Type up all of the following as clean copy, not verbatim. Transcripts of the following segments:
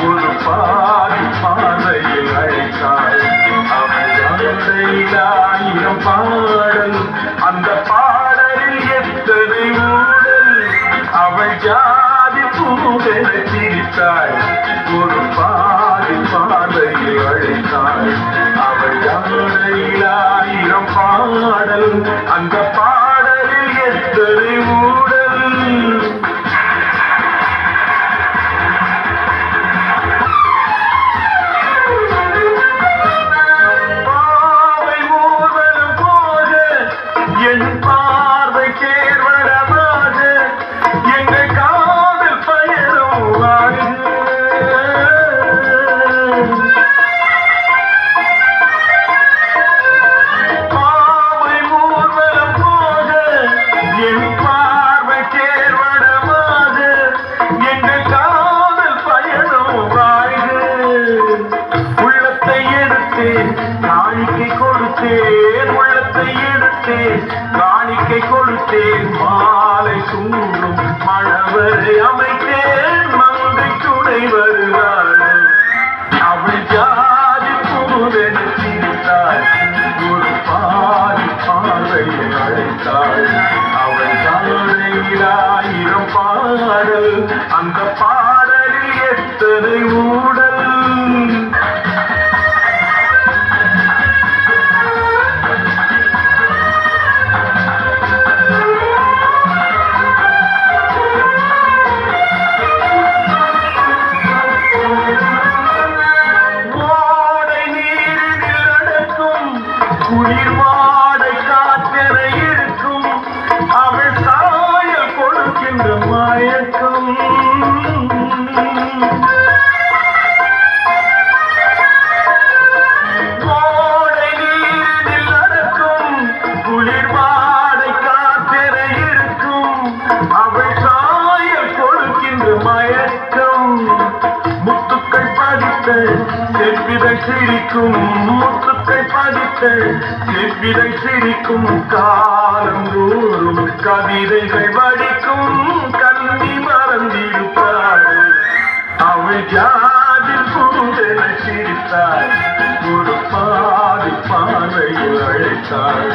ஒரு பாதி பாதையில் அழைத்தாள். அவள் ஆயிரம் பாடல், அந்த பாடலில் எத்தனை ஊடல். அவள் ஜாதி பூவென சிரித்தாள். ஒரு பாதி பாதையில் அழைத்தாள். அவள் ஆயிரம் பாடல், அந்த பாடலில் எத்தனை ஊடல். என் பார்வை கேர்வடமாக எங்கள் காதல் பயணம் பாவை ஊர்வலம் போக என் பார்வை கேர்வடமாக எங்கள் காதல் பயணம் உள்ளத்தை எடுத்தேன் காணிக்கை கொடுத்தேன். உள்ளத்தை எடுத்தேன் காணிக்கை கொடுத்தேன். மாலை சூடும் மணவரை அமைத்தேன். மங்கை துணை வருவாள். அவள் ஜாதி பூவென சிரித்தாள். ஒரு பாதி பாதையில் அழைத்தாள். அவள் ஆயிரம் பாடல், அந்த பாடலில் எத்தனை ஊடல். குளிர் வாடை காற்றென இருக்கும். அவள் சாயல் கொடுக்கின்ற மயக்கம். வாடை நீரில் நடக்கும். குளிர் வாடை காற்றென இருக்கும். அவள் சாயல் கொடுக்கின்ற மயக்கம். முத்துக்கள் பதித்த செவ்விதை சிரிக்கும். முத்துக்கள் பதித்த செவ்விதை சிரிக்கும். காலம் தோறும் கவிதைகள் வடிக்கும். கல்வி மறந்திருப்பாள். அவள் ஜாதில் பூவென சிரித்தாள். ஒரு பாதி பாதையில் அழைத்தாள்.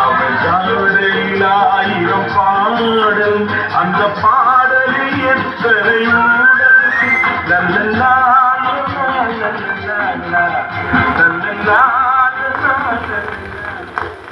அவள் ஜாடையில் ஆயிரம் பாடல், அந்த பாடலில் எத்தனை ஊடல். லல்லல்லா லல்லல்லா லல்லல்லா.